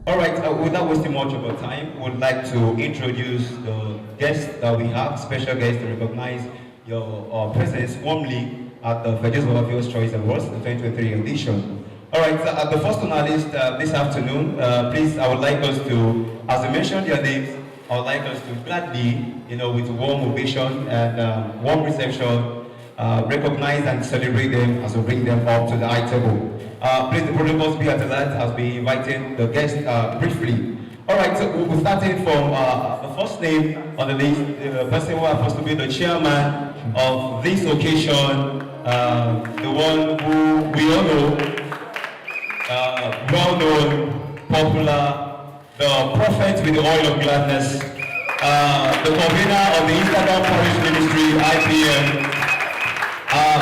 All right, without wasting much of our time, we would like to introduce the guest that we have, special guest to recognize your presence warmly at the Fejosbaba Viewers Choice Awards, the 2023 edition. All right, at the first on our list this afternoon, please, I would like us to, as I mentioned their names, I would like us to gladly, with warm ovation and warm reception, recognize and celebrate them as we bring them up to the high table. Please, the protocols be at alert as we invited the guests briefly. All right, so we'll be starting from the first name on the list, the person who is supposed to be the chairman of this occasion, the one who we all know, well-known, popular, the prophet with the oil of gladness, the convener of the Instagram Parish Ministry, IPM,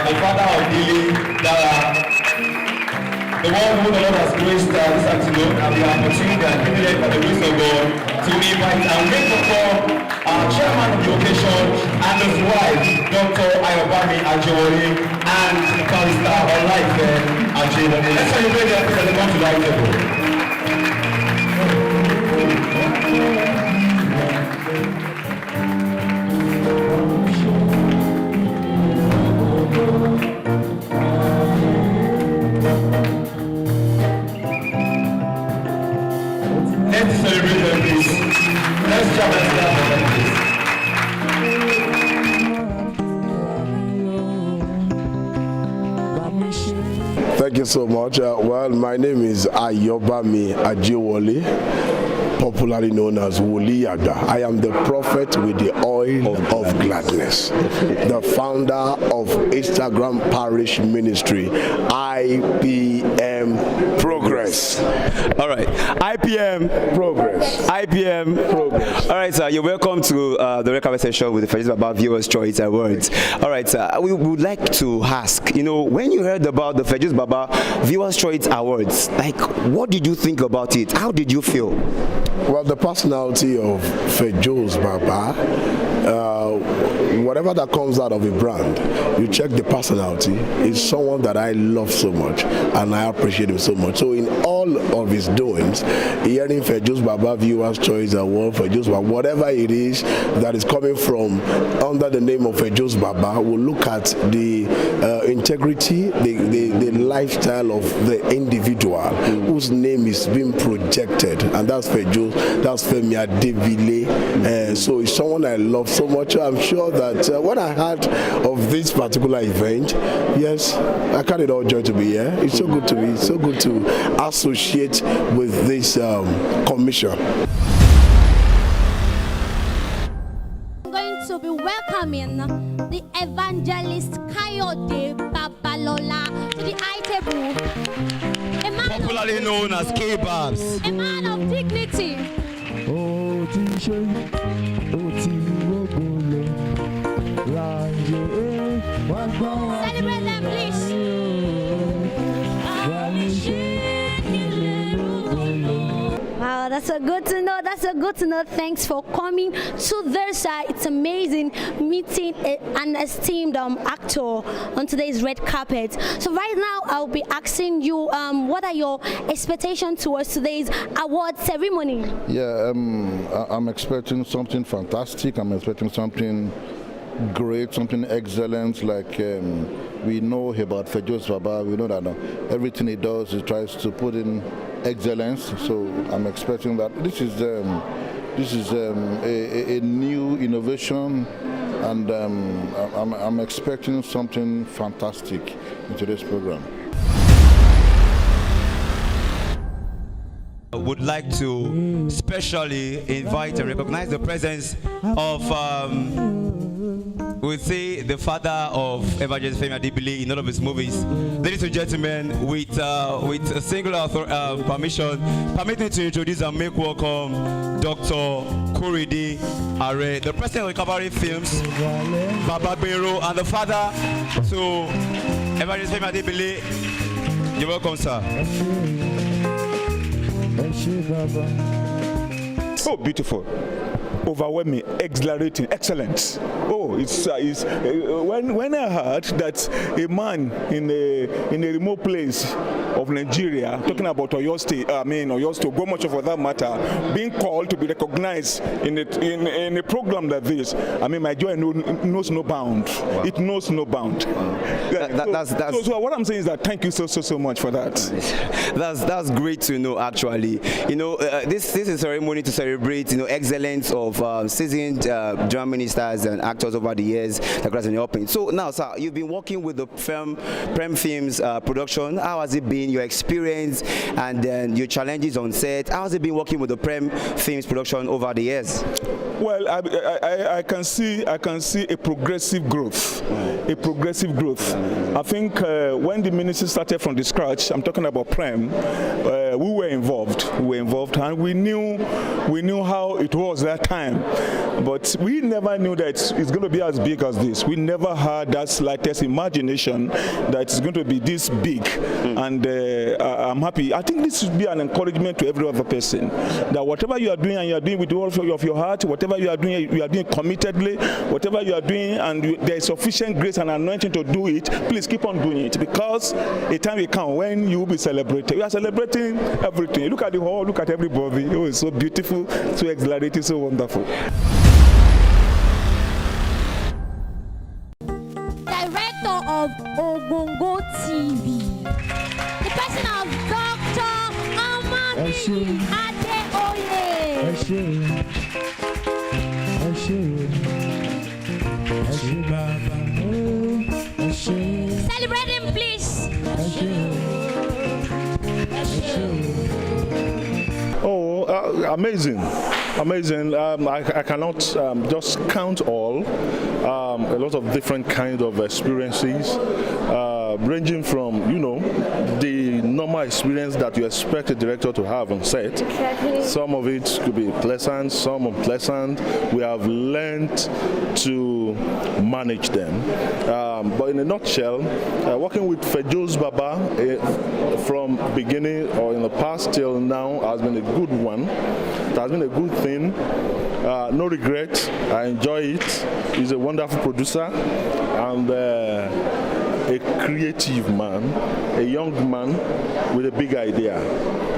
the father of Dili, Dara, the one who the Lord has graced this afternoon, and we are opportunity and privilege by the grace of God to invite and make the call our chairman of the occasion and his wife, Dr. Fejosbaba Ajewole, and the pastor of life Ajewole. Let's celebrate them as they come to the high table. Let's celebrate them, please. Let's jump and stand for them, please. Thank you so much. Well, my name is Fejosbaba Ajewole, popularly known as Woliyaga. I am the prophet with the oil of gladness, the founder of Instagram Parish Ministry, IPM Progress. All right, IPM Progress. IPM Progress. All right, sir, you're welcome to the red carpet session with the Fejosbaba Viewers Choice Awards. All right, sir, we would like to ask, when you heard about the Fejosbaba Viewers Choice Awards, what did you think about it? How did you feel? Well, the personality of Fejosbaba, whatever that comes out of a brand, you check the personality, is someone that I love so much and I appreciate him so much. So in all of his doings, hearing Fejosbaba Viewers Choice Award, Fejosbaba, whatever it is that is coming from under the name of Fejosbaba, we'll look at the integrity, the lifestyle of the individual whose name is being projected, and that's Femi Adebile. So it's someone I love so much. I'm sure that when I heard of this particular event, yes, I count it all joy to be here. It's so good to be, so good to associate with this commission. I'm going to be welcoming the evangelist Kayode Babalola to the high table. Popularly known as K-Babs. A man of dignity. Celebrate them, please. Wow, that's so good to know. That's so good to know. Thanks for coming to this. It's amazing meeting an esteemed actor on today's red carpet. So right now, I'll be asking you, what are your expectations towards today's award ceremony? Yeah, I'm expecting something fantastic. I'm expecting something great, something excellent. Like we know about Fejosbaba, we know that everything he does, he tries to put in excellence. So I'm expecting that this is a new innovation, and I'm expecting something fantastic in today's program. Would like to specially invite and recognize the presence of we say the father of Evangelist Femi Adebile in all of his movies. Ladies and gentlemen, with a singular permission, permit me to introduce and make welcome Dr. Korede Are, the president of Recovery Films, Baba Bero, and the father to Evangelist Femi Adebile. You're welcome, sir. So beautiful. overwhelming, exhilarating, excellent. Oh, when I heard that a man in a remote place of Nigeria, talking about Oyo State, Gomocho for that matter, being called to be recognized in a program like this, my joy knows no bound. Wow. It knows no bound. Wow. So what I'm saying is that thank you so much for that. That's great to know. Actually, this is a ceremony to celebrate excellence of seasoned drama ministers and actors over the years that has been helping. So now, sir, you've been working with the Prem Films production. How has it been, your experience, and then your challenges on set? How has it been working with the Prem Films production over the years? Well, I can see a progressive growth. A progressive growth. I think when the ministry started from the scratch, I'm talking about Prem, we were involved, and we knew how it was that time. But we never knew that it's going to be as big as this. We never had that slightest imagination that it's going to be this big. And I'm happy. I think this should be an encouragement to every other person that whatever you are doing, and you are doing with all of your heart, whatever you are doing committedly, whatever you are doing, and there is sufficient grace and anointing to do it, please keep on doing it, because a time will come when you will be celebrated. We are celebrating everything. Look at the hall, look at everybody. Oh, it's so beautiful, so exhilarating, so wonderful. Director of Ogongo TV, the person of Dr. Amami Adeoye. Celebrate him, please. Oh, amazing. I cannot just count all. A lot of different kinds of experiences, ranging from, the normal experience that you expect a director to have on set. Exactly. Some of it could be pleasant, some unpleasant. We have learned to manage them. But in a nutshell, working with Fejosbaba from beginning or in the past till now has been a good one. It has been a good thing. No regret. I enjoy it. He's a wonderful producer and a creative man, a young man with a big idea.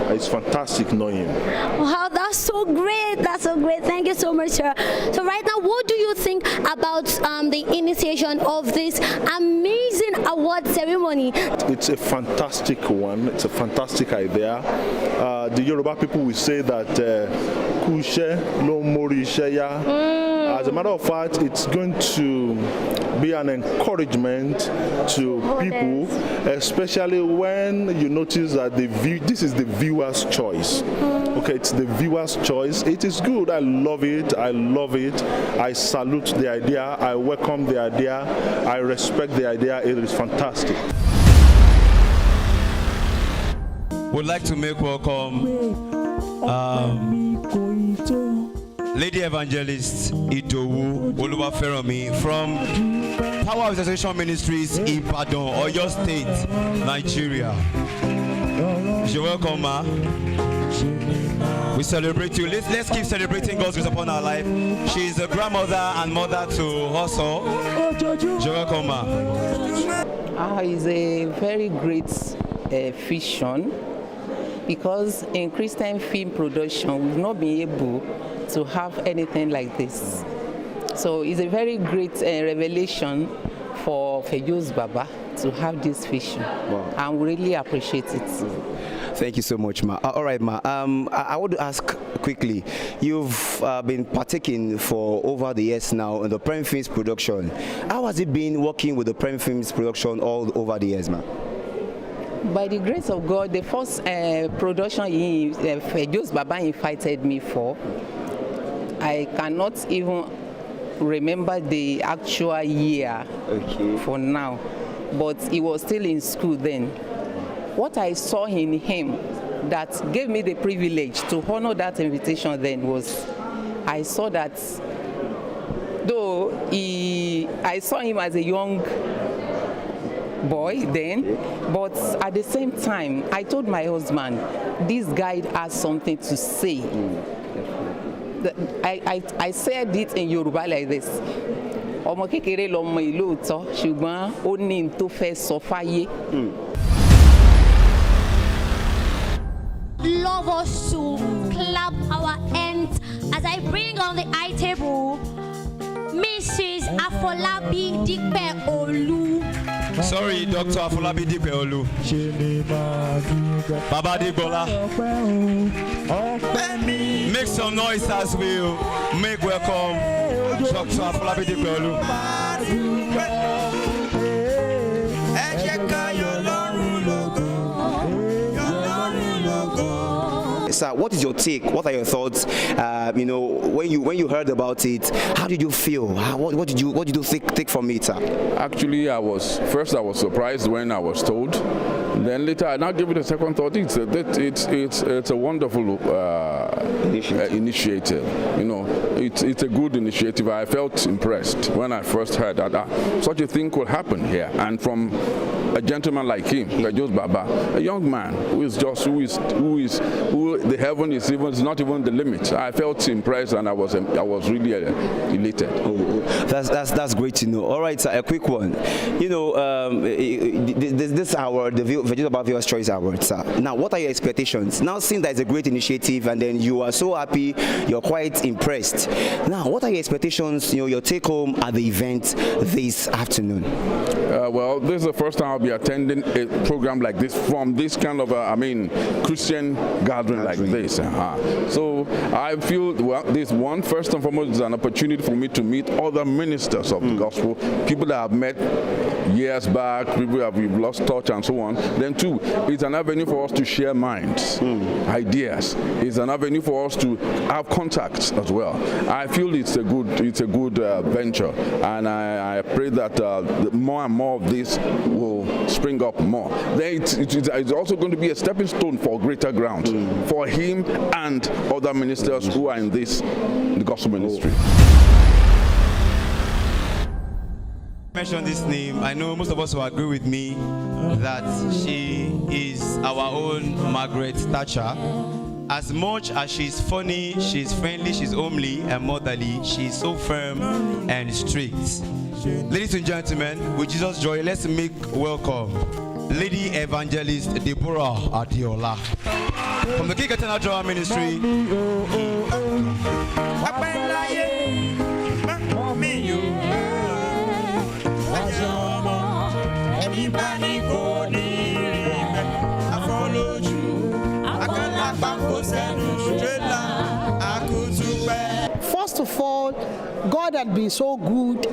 It's fantastic knowing him. Wow, that's so great. That's so great. Thank you so much, sir. So right now, what do you think about the initiation of this amazing award ceremony? It's a fantastic one. It's a fantastic idea. The Yoruba people will say that Kushe no mori sheya. As a matter of fact, it's going to be an encouragement to people, especially when you notice that this is the viewer's choice. Okay, it's the viewer's choice. It is good. I love it. I salute the idea. I welcome the idea. I respect the idea. It is fantastic. Would like to make welcome Lady Evangelist Idowu Oluwaferomi from Power Association Ministries in Ibadan, Oyo State, Nigeria. You're welcome, ma. We celebrate you. Let's keep celebrating God's grace upon our life. She is a grandmother and mother to us all. You're welcome, ma. It's a very great vision, because in Christian film production, we've not been able to have anything like this. So it's a very great revelation for Fejosbaba to have this vision. Wow. And we really appreciate it. Thank you so much, ma. All right, ma. I want to ask quickly. You've been partaking for over the years now in the Prem Films production. How has it been working with the Prem Films production all over the years, ma? By the grace of God, the first production Fejosbaba invited me for, I cannot even remember the actual year for now, but he was still in school then. What I saw in him that gave me the privilege to honor that invitation then was, I saw that though I saw him as a young boy then, but at the same time, I told my husband, this guy has something to say. I said it in Yoruba like this. Ọmọ kékeré lọmọ ìlú òótọ́ ṣùgbọ́n ó ní n tó fẹ́ sọ fáyé. Love us to clap our hands as I bring on the high table Mrs. Afolabi Dipe Olu. Sorry, Dr. Afolabi Dipe Olu. Baba Digbola. Make some noise as we make welcome Dr. Afolabi Dipe Olu. Sir, what is your take? What are your thoughts? When you heard about it, how did you feel? What did you think from it, sir? Actually, I was surprised when I was told. Then later, I now give it a second thought. It's a wonderful initiative. It's a good initiative. I felt impressed when I first heard that such a thing could happen here, and from a gentleman like him, Fejosbaba, a young man who the heaven is not even the limit. I felt impressed, and I was really elated. That's great to know. All right, sir, a quick one. This award, the Fejosbaba Viewers' Choice Award, sir. Now, what are your expectations? Now, since that is a great initiative, and then you are so happy, you're quite impressed. Now, what are your expectations? Your take home at the event this afternoon. Well, this is the first time I'll be attending a program like this from this kind of Christian gathering like this. So I feel this one, first and foremost, is an opportunity for me to meet other ministers of the gospel, people that I've met years back, people that we've lost touch and so on. Then two, it's an avenue for us to share minds, ideas. It's an avenue for us to have contacts as well. I feel it's a good venture, and I pray that more and more of this will spring up more. Then it's also going to be a stepping stone for greater ground for him and other ministers who are in the gospel ministry. Mention this name. I know most of us will agree with me that she is our own Margaret Thatcher. As much as she's funny, she's friendly, she's homely and motherly, she's so firm and strict. Ladies and gentlemen, with Jesus' joy, let's make welcome Lady Evangelist Deborah Adiola from the King Eternal Drama Ministry. First of all, God had been so good,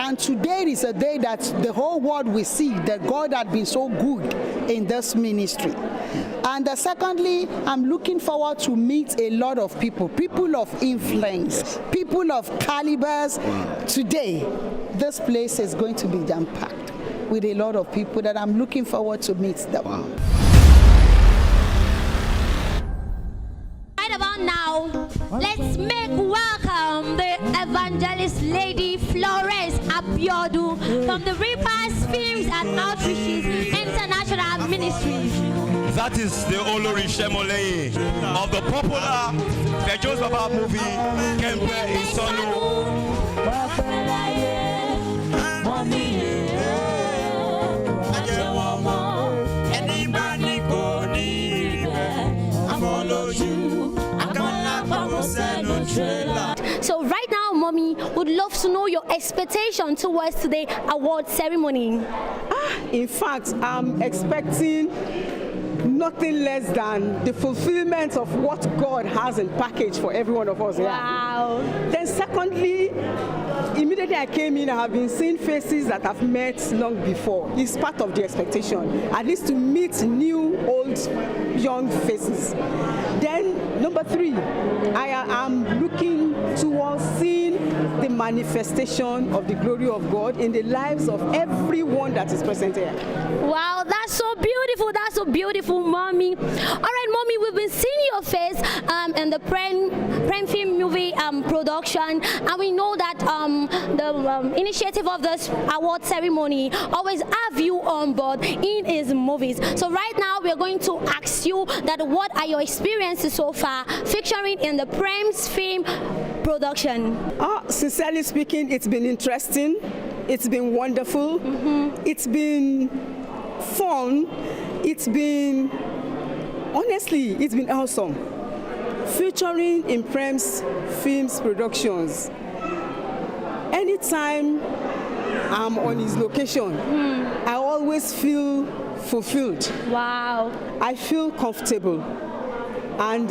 and today is a day that the whole world will see that God had been so good in this ministry. And secondly, I'm looking forward to meet a lot of people of influence, people of calibers. Today, this place is going to be jam-packed with a lot of people that I'm looking forward to meet them. Right about now, let's make welcome the evangelist Lady Flores Abiodu from the Reapers Films and Outreaches International Ministries. That is the Olori Shemoleye of the popular Fejosbaba movie Kempe Isonu. So right now, Mommy, would love to know your expectation towards today's award ceremony. In fact, I'm expecting nothing less than the fulfillment of what God has in package for every one of us. Wow. Then secondly, immediately I came in, I have been seeing faces that I've met long before. It's part of the expectation, at least to meet new, old, young faces. Then number three, I am looking towards seeing the manifestation of the glory of God in the lives of everyone that is present here. Wow, that's so beautiful. beautiful. That's so beautiful, mommy. All right, mommy, we've been seeing your face in the Prem Film movie production, and we know that the initiative of this award ceremony always have you on board in his movies. So right now we're going to ask you that what are your experiences so far featuring in the Prem's Film production? Sincerely speaking, it's been interesting. It's been wonderful. It's been fun. It's been, honestly, it's been awesome. Featuring in Prem's Films Productions. Anytime I'm on his location, I always feel fulfilled. Wow. I feel comfortable. And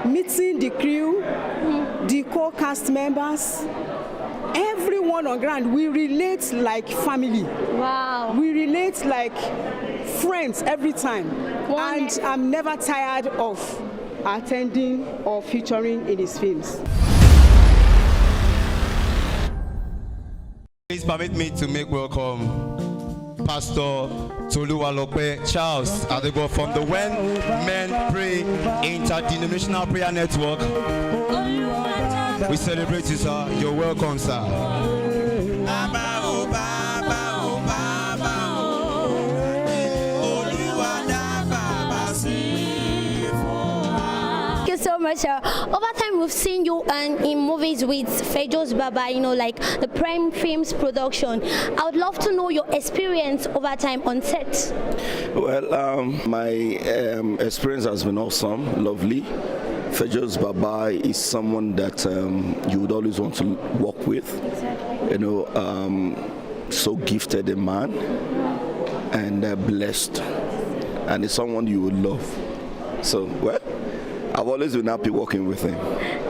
meeting the crew, the co-cast members, everyone on ground, we relate like family. Wow. We relate like friends every time. And I'm never tired of attending or featuring in his films. Please permit me to make welcome Pastor Toluwalope Charles Adego from the When Men Pray Interdenominational Prayer Network. We celebrate you, sir. You're welcome, sir. So much, sir. Over time, we've seen you in movies with Fejosbaba, you know, like the Prem Films production. I would love to know your experience over time on set. Well, my experience has been awesome, lovely. Fejosbaba is someone that you would always want to work with. Exactly. You know, so gifted a man and blessed, and it's someone you would love. So, well, I've always been happy working with him.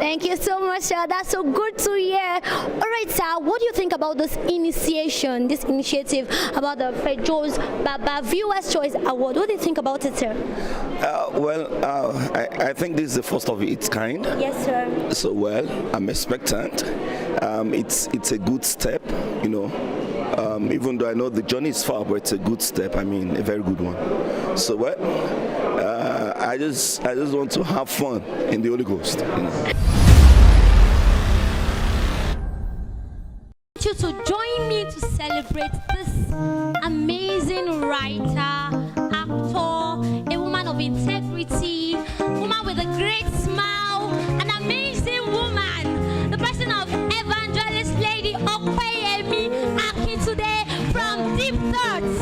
Thank you so much, sir. That's so good to hear. All right, sir, what do you think about this initiative about the Fejosbaba Viewers' Choice Award? What do you think about it, sir? I think this is the first of its kind. Yes, sir. So, well, I'm expectant. It's a good step, you know. Even though I know the journey is far, but it's a good step. I mean, a very good one. So, well, I just want to have fun in the Holy Ghost. You know. You to join me to celebrate this amazing writer, actor, a woman of integrity, woman with a great smile, an amazing woman, the person of evangelist lady Okweyemi Akintunde from Deep Thoughts.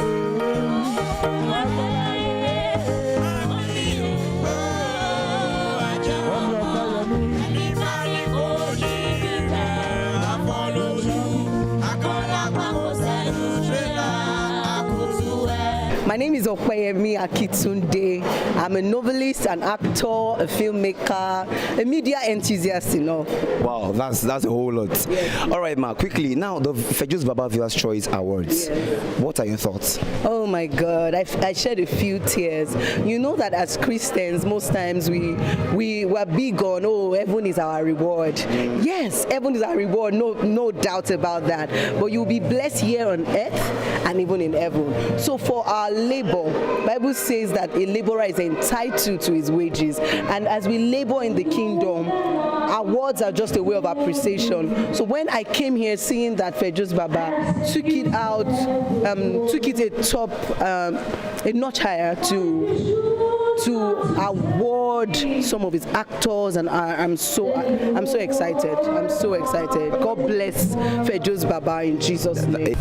My name is Okweyemi Akintunde. I'm a novelist, an actor, a filmmaker, a media enthusiast, you know. Wow, that's a whole lot. Yes. All right, ma, quickly, now the Fejosbaba Viewers' Choice Awards. Yes. What are your thoughts? Oh my God, I shed a few tears. You know that as Christians, most times we were big on, oh, heaven is our reward. Yes, heaven is our reward, no doubt about that. But you'll be blessed here on earth and even in heaven. So for our labor, Bible says that a laborer is entitled to his wages, and as we labor in the kingdom, awards are just a way of appreciation. So when I came here seeing that Fejosbaba took it out, took it a notch higher to award some of his actors, and I'm so excited. I'm so excited. God bless Fejosbaba in Jesus' name.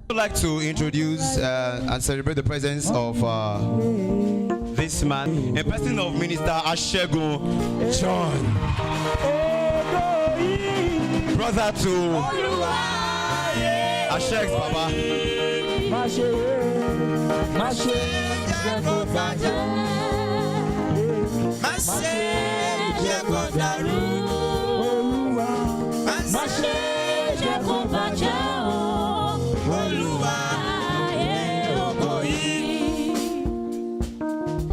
I would like to introduce and celebrate the presence of this man, a person of Minister Ashegun John, brother to Ashek's Baba.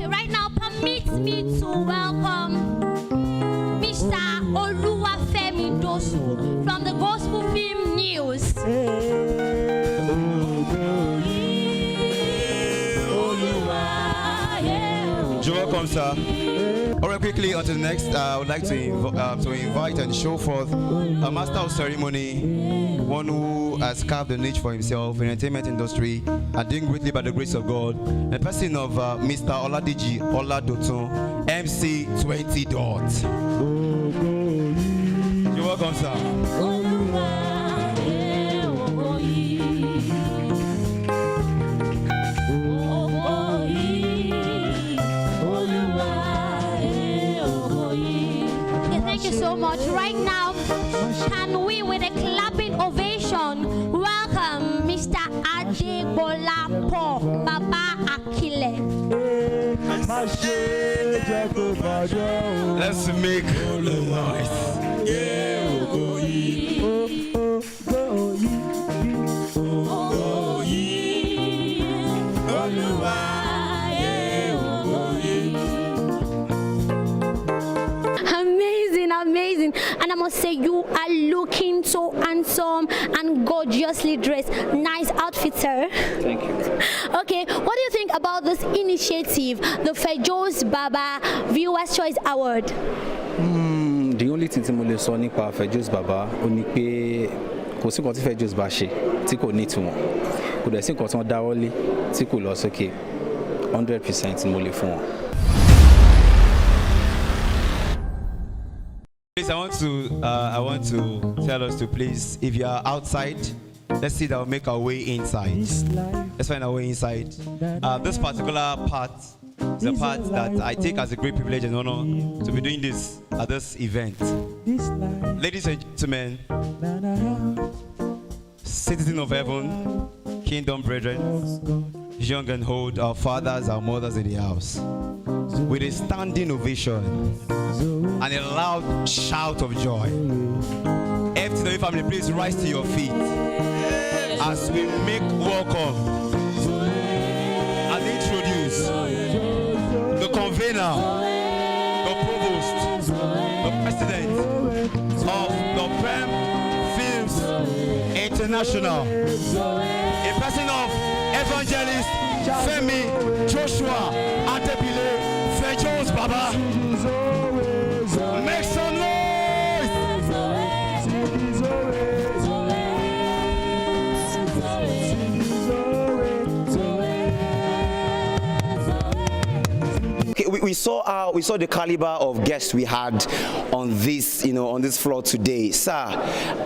Right now, permit me to welcome Mr. Oluwafemi Dosu from the Gospel Film News. You're welcome, sir. All right, quickly on to the next. I would like to invite and show forth a master of ceremony, one who has carved a niche for himself in the entertainment industry and doing greatly by the grace of God. The person of Mr. Oladiji Oladotun, MC 20 Dot. You're welcome, sir. Thank you so much. Right now, can we, with a clapping ovation, welcome Mr. Adebolapo Baba Akile. Let's make all the noise. Amazing, and I must say you are looking so handsome and gorgeously dressed. Nice outfit, sir. Thank you. Okay, what do you think about this initiative, the Fejosbaba Viewers Choice Award? The only thing tí mo lè sọ nípa Fejosbaba ó ní pé kò sí nǹkan tí Fejosbaba ṣe tí kò ní tiwọn, kò dẹ̀ sí nǹkan tí wọ́n dáwọ́lé tí kò lọ sókè. 100% mo lè fún wọn. Please, I want to tell us to please, if you are outside, let's see that we'll make our way inside. Let's find our way inside. This particular part is a part that I take as a great privilege and honor to be doing this at this event. Ladies and gentlemen, citizens of heaven, kingdom brethren, young and old, our fathers, our mothers in the house, with a standing ovation and a loud shout of joy. FTW family, please rise to your feet as we make welcome and introduce the convener, the provost, the president of the Prem Films International, in person of Evangelist Femi Joshua Adebile Fejosbaba. Make some noise! Okay, we saw the caliber of guests we had on this, on this floor today. Sir,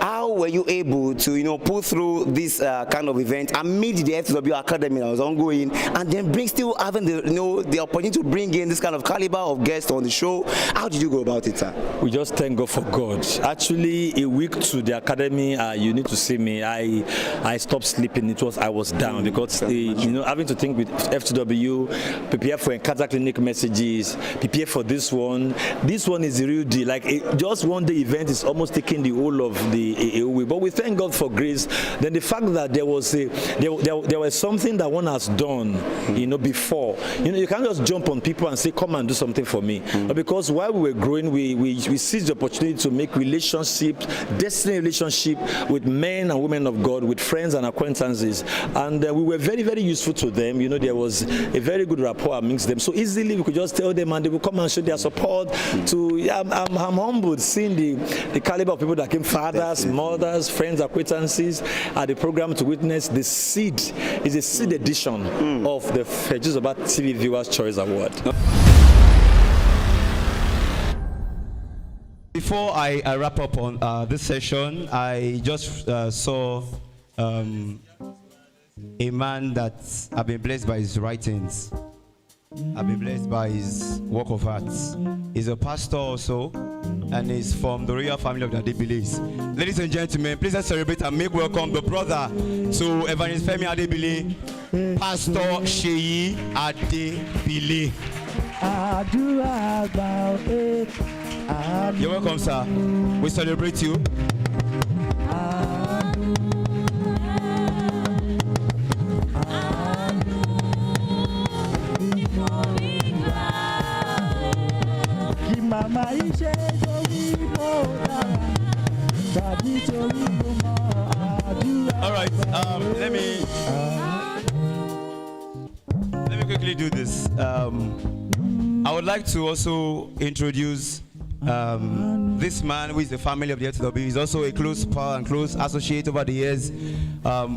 how were you able to, pull through this kind of event amid the FW Academy that was ongoing, and then still having the opportunity to bring in this kind of caliber of guests on the show? How did you go about it, sir? We just thank God for God. Actually, a week to the academy, you need to see me. I stopped sleeping. I was down because having to think with FTW, prepare for Encounter Clinic messages, prepare for this one. This one is the real deal. Like just one day event is almost taking the whole of the AOE. But we thank God for grace. Then the fact that there was something that one has done, before. You can't just jump on people and say, "Come and do something for me." But because while we were growing, we seized the opportunity to make relationships, destiny relationship with men and women of God, with friends and acquaintances, and we were very, very useful to them. There was a very good rapport amongst them. So easily we could just tell them, and they would come and show their support. I'm humbled seeing the caliber of people that came, fathers, mothers, friends, acquaintances, at the program to witness the seed. Is a seed edition of the Fejosbaba TV Viewers Choice Award. Before I wrap up on this session, I just saw a man that I've been blessed by his writings. I've been blessed by his work of art. He's a pastor also, and he's from the royal family of the Adebile. Ladies and gentlemen, please let's celebrate and make welcome the brother to Evangelist Femi Adebile, Pastor Sheyi Adebile. You're welcome, sir. We celebrate you. All right, let me quickly do this. I would like to also introduce this man who is the family of the FTW. He's also a close pal and close associate over the years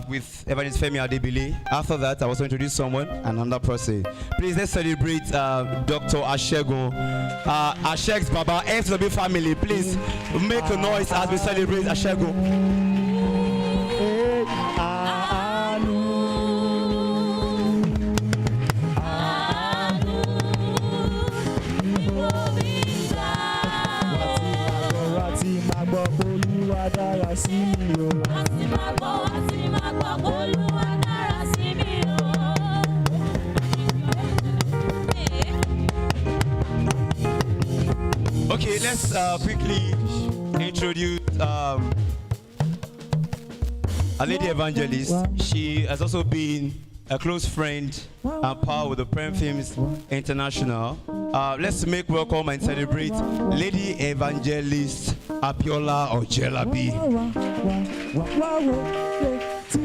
with Evangelist Femi Adebile. After that, I will also introduce someone, another person. Please, let's celebrate Dr. Ashego, Fejosbaba FTW family. Please make a noise as we celebrate Ashego. Okay, let's quickly introduce a lady evangelist. She has also been a close friend and pal with the Prem Films International. Let's make welcome and celebrate Lady Evangelist Abiola Ojelabi.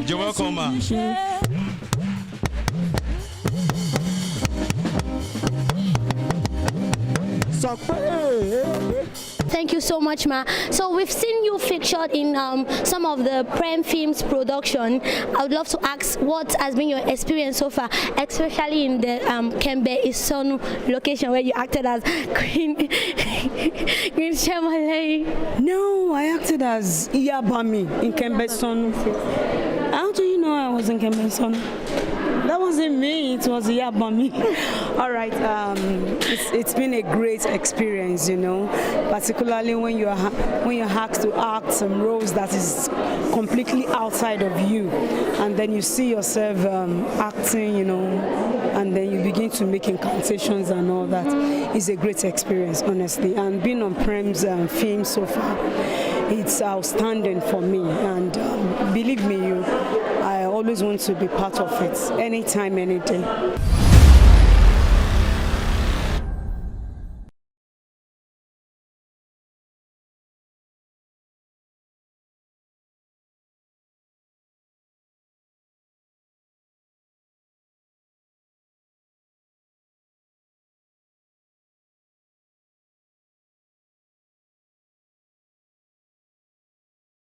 You're welcome, ma. Thank you so much, ma. So we've seen you featured in some of the Prem Films production. I would love to ask what has been your experience so far, especially in the Kembe Isonu location where you acted as Queen Shemalei. No, I acted as Iyabami in Kembe Isonu. How do you know I was in Kembe Isonu? That wasn't me, it was Iyabami. All right, it's been a great experience, you know, particularly when you're asked to act some roles that is completely outside of you, and then you see yourself acting, you know, and then you begin to make incantations and all that. It's a great experience, honestly, and being on Prem's film so far, it's outstanding for me, and believe me, I always want to be part of it, anytime, any day.